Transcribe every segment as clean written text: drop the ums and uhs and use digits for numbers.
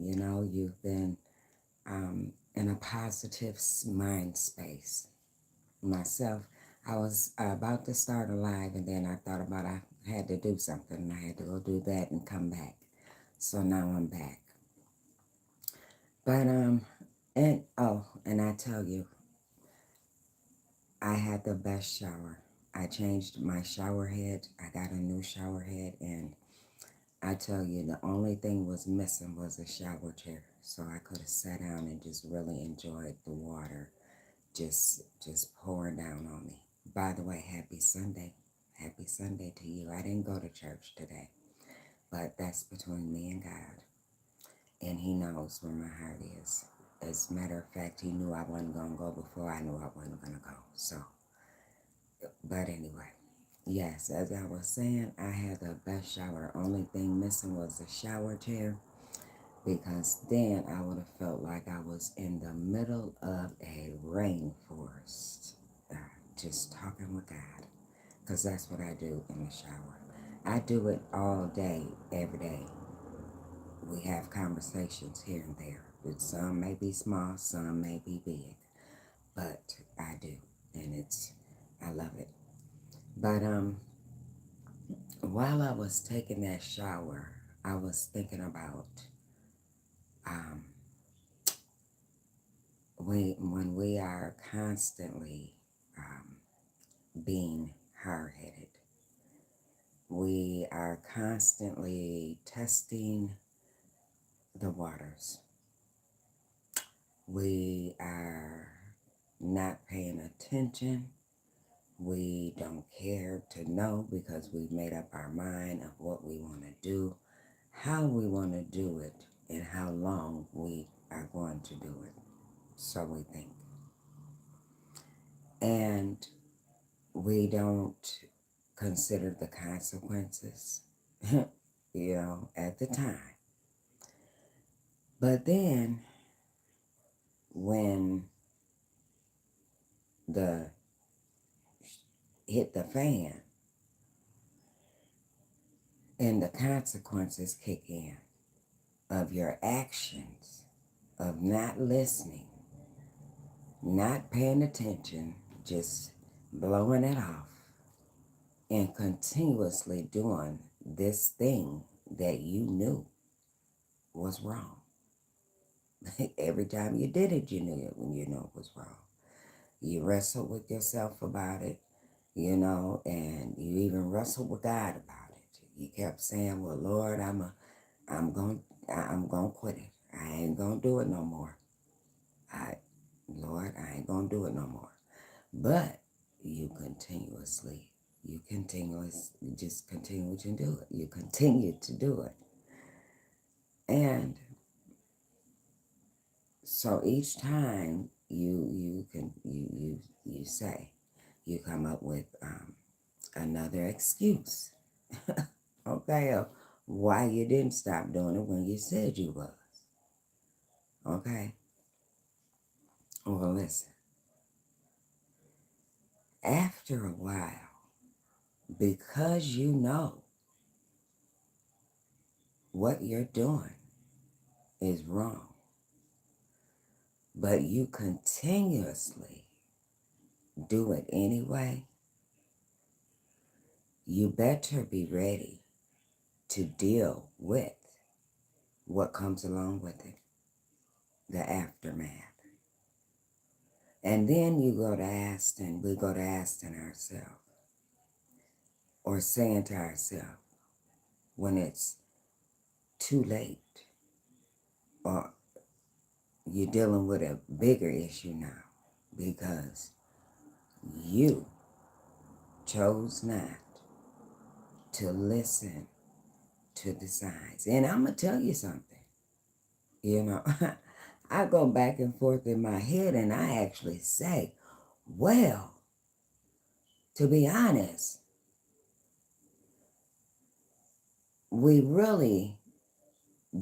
You've been in a positive mind space. Myself, I was about to start a live, and then I thought about I had to do something, and I had to go do that and come back. So now I'm back. But and I tell you, I had the best shower. I changed my shower head. I got a new shower head, and I tell you, the only thing was missing was a shower chair, so I could have sat down and just really enjoyed the water, just pouring down on me. By the way, happy Sunday. Happy Sunday to you. I didn't go to church today, but that's between me and God, and He knows where my heart is. As a matter of fact, He knew I wasn't going to go before I knew I wasn't going to go. So, but anyway, yes, as I was saying, I had the best shower. Only thing missing was the shower chair, because then I would have felt like I was in the middle of a rainforest, just talking with God, because that's what I do in the shower. I do it all day, every day. We have conversations here and there. Some may be small, some may be big, but I do, and I love it. But while I was taking that shower, I was thinking about um, when we are constantly being hard-headed, we are constantly testing the waters. We are not paying attention. We don't care to know because we've made up our mind of what we want to do, how we want to do it, and how long we are going to do it. So we think. And we don't consider the consequences, at the time. But then when the hit the fan and the consequences kick in of your actions, of not listening, not paying attention, just blowing it off, and continuously doing this thing that you knew was wrong. Every time you did it, you knew it when you knew it was wrong. You wrestled with yourself about it, and you even wrestled with God about it. You kept saying, "Well, Lord, I'm gonna quit it. I ain't gonna do it no more. Lord, I ain't gonna do it no more." But you just continue to do it. You continue to do it. And so each time you say, you come up with another excuse, okay, of why you didn't stop doing it when you said you was, okay? Well, listen, after a while, because you know what you're doing is wrong, but you continuously do it anyway, you better be ready to deal with what comes along with it, the aftermath. And then we go to asking ourselves, or saying to ourselves, when it's too late, or you're dealing with a bigger issue now, because you chose not to listen to the signs. And I'm going to tell you something, I go back and forth in my head, and I actually say, well, to be honest, we really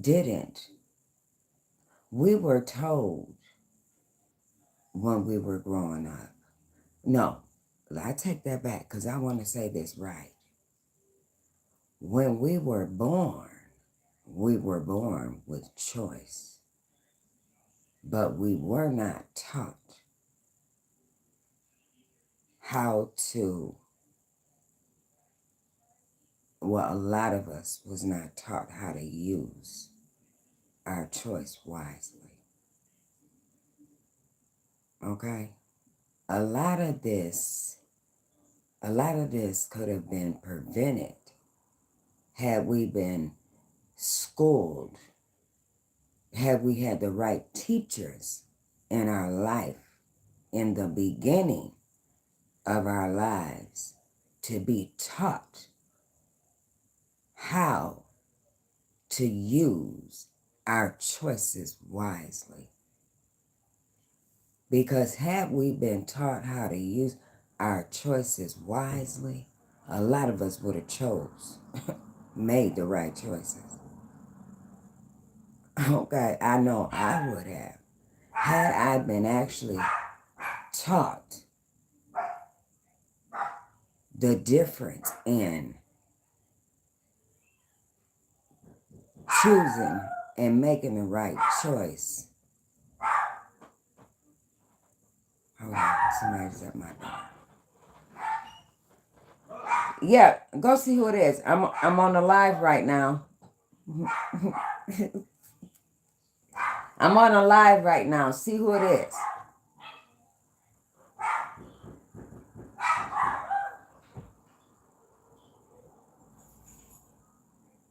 didn't. We were told when we were growing up. No, I take that back because I want to say this right. When we were born, we were born with choice, but we were not taught how to, well, a lot of us was not taught how to use our choice wisely. Okay? A lot of this could have been prevented had we been schooled, had we had the right teachers in our life in the beginning of our lives to be taught how to use our choices wisely. Because had we been taught how to use our choices wisely, a lot of us would have made the right choices. Okay, I know I would have. Had I been actually taught the difference in choosing and making the right choice. Hold on, somebody's at my door. Yeah, go see who it is. I'm on the live right now. I'm on a live right now. See who it is.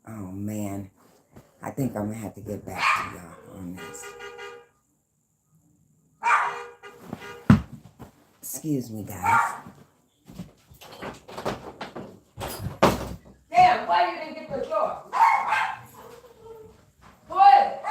Oh man, I think I'm gonna have to get back to y'all on this. Excuse me, guys. Damn, why you didn't get the door? Who is it?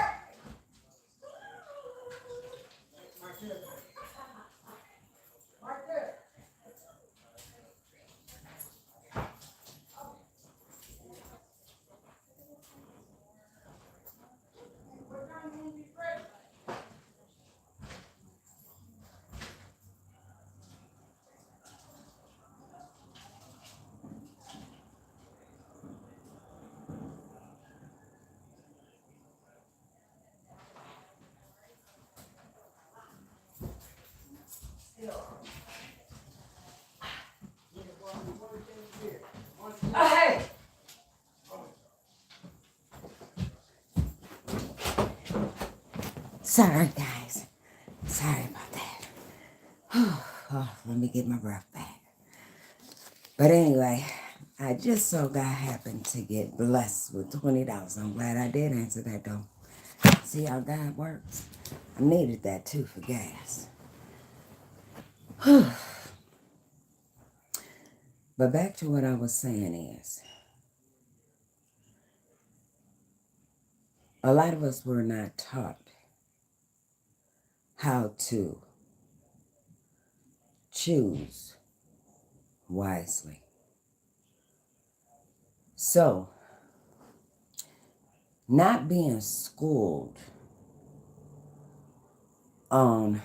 Oh, hey. Sorry, guys. Sorry about that. Oh, let me get my breath back. But anyway, I just so God happened to get blessed with $20. I'm glad I did answer that though. See how God works? I needed that too for gas. But back to what I was saying is, a lot of us were not taught how to choose wisely. So, not being schooled on,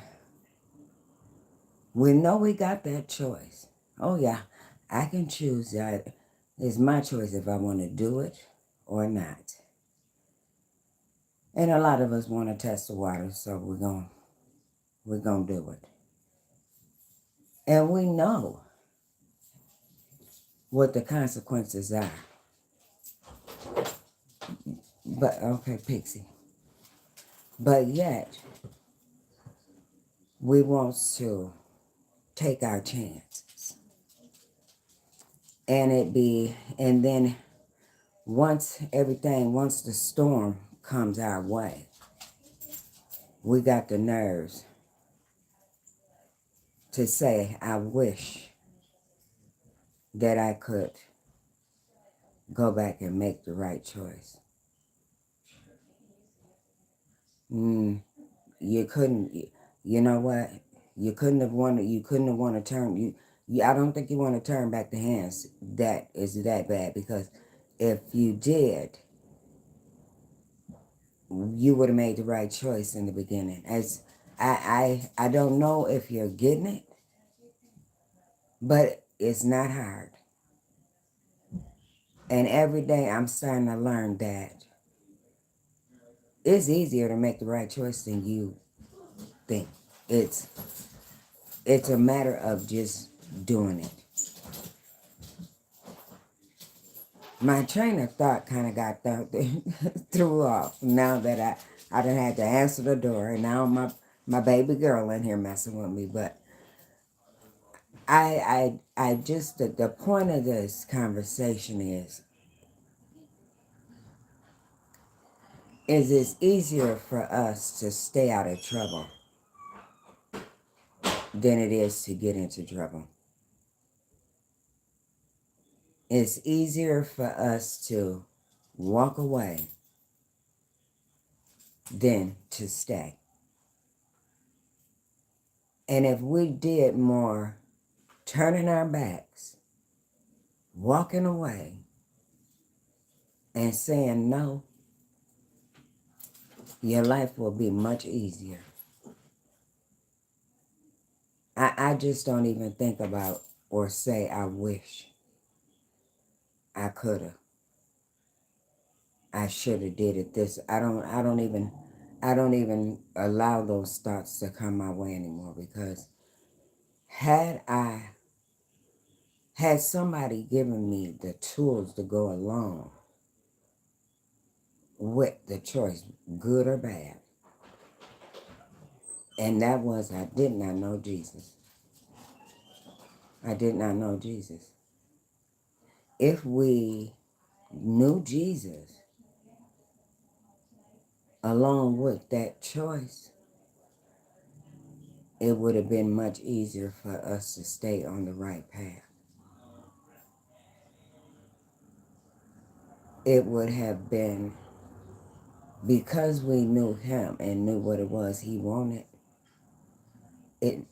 we know we got that choice. Oh yeah, I can choose that. It's my choice if I want to do it or not. And a lot of us want to test the water, so we're gonna do it. And we know what the consequences are. But okay, Pixie. But yet we want to take our chances. And then once the storm comes our way, we got the nerves to say, I wish that I could go back and make the right choice. You couldn't, you know what? You couldn't have wanted to turn, I don't think you want to turn back the hands that is that bad, because if you did, you would have made the right choice in the beginning. As I don't know if you're getting it, but it's not hard. And every day I'm starting to learn that It's easier to make the right choice than you think. It's it's a matter of just doing it. My train of thought kind of got threw off now that I done had to answer the door, and now my baby girl in here messing with me. But I just the point of this conversation is it's easier for us to stay out of trouble than it is to get into trouble. It's easier for us to walk away than to stay. And if we did more turning our backs, walking away, and saying no, your life will be much easier. I just don't even think about or say I wish I could have. I should have did it this. I don't even allow those thoughts to come my way anymore, because had I had somebody given me the tools to go along with the choice, good or bad, and that was I did not know Jesus. I did not know Jesus. If we knew Jesus along with that choice, it would have been much easier for us to stay on the right path. It would have been, because we knew him and knew what it was he wanted, it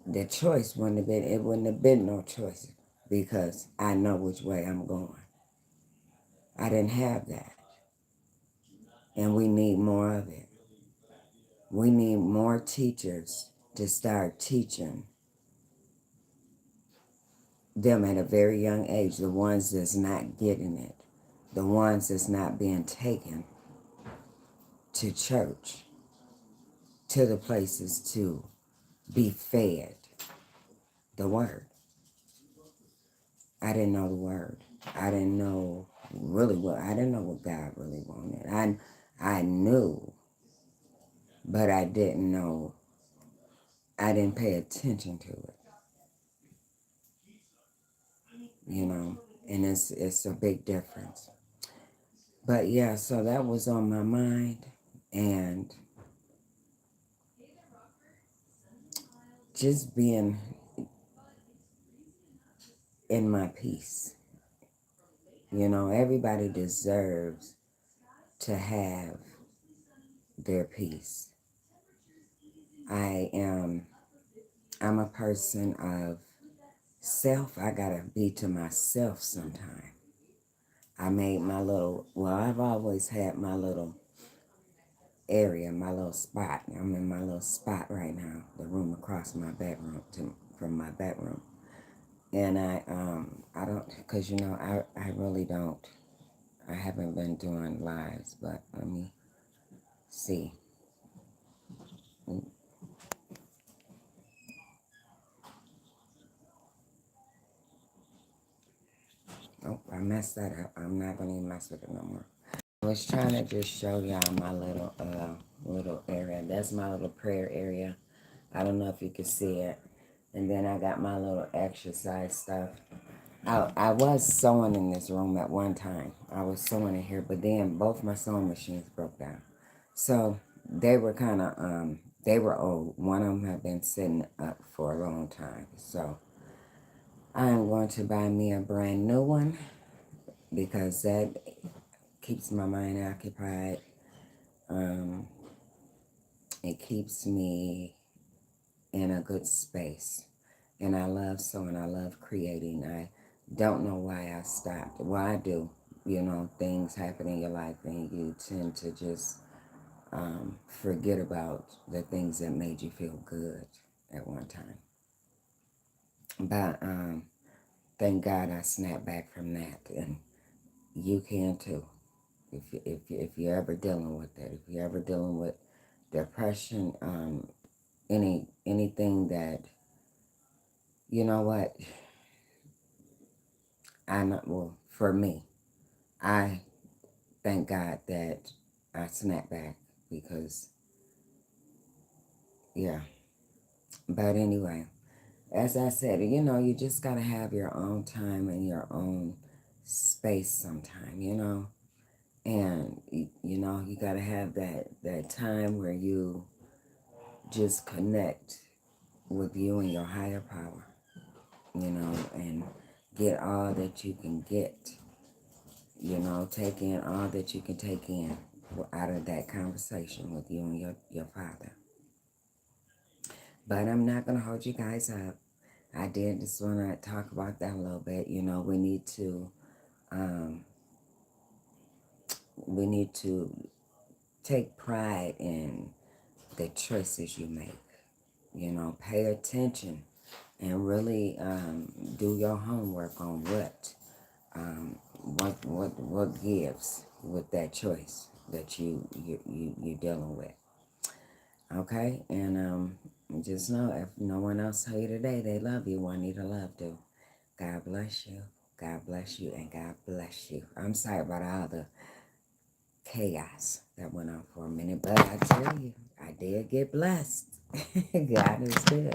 the choice wouldn't have been, it wouldn't have been no choice, because I know which way I'm going. I didn't have that. And we need more of it. We need more teachers to start teaching them at a very young age, the ones that's not getting it, the ones that's not being taken to church, to the places to be fed the word. I didn't know the word. I didn't know I didn't know what God really wanted. I knew, but I didn't know. I didn't pay attention to it, and it's a big difference. But yeah, so that was on my mind, and just being in my peace. Everybody deserves to have their peace. I'm a person of self. I gotta be to myself sometime. I've always had my little area, my little spot. I'm in my little spot right now, the room across my bedroom from my bedroom. And I don't, because I really don't, I haven't been doing lives, but let me see. Oh, I messed that up. I'm not going to even mess with it no more. I was trying to just show y'all my little area. That's my little prayer area. I don't know if you can see it. And then I got my little exercise stuff. I was sewing in this room at one time. I was sewing in here, but then both my sewing machines broke down. So they were they were old. One of them had been sitting up for a long time. So I'm going to buy me a brand new one, because that keeps my mind occupied. It keeps me in a good space. And I love sewing. I love creating. I don't know why I stopped. Well, I do. Things happen in your life and you tend to just forget about the things that made you feel good at one time. But thank God I snapped back from that. And you can too. If you're ever dealing with that, if you're ever dealing with depression, anything that, you know what, well, for me, I thank God that I snapped back because, yeah. But anyway, as I said, you just got to have your own time and your own space sometime, and, you got to have that time where you just connect with you and your higher power, and get all that you can get, take in all that you can take in out of that conversation with you and your father. But I'm not going to hold you guys up. I did just want to talk about that a little bit. We um, need to take pride in the choices you make. Pay attention and really do your homework on what gives with that choice that you're dealing with. Okay, and just know if no one else tell you today they love you, Juanita love do. God bless you. God bless you, and God bless you. I'm sorry about all the chaos that went on for a minute, but I tell you, I did get blessed. God is good.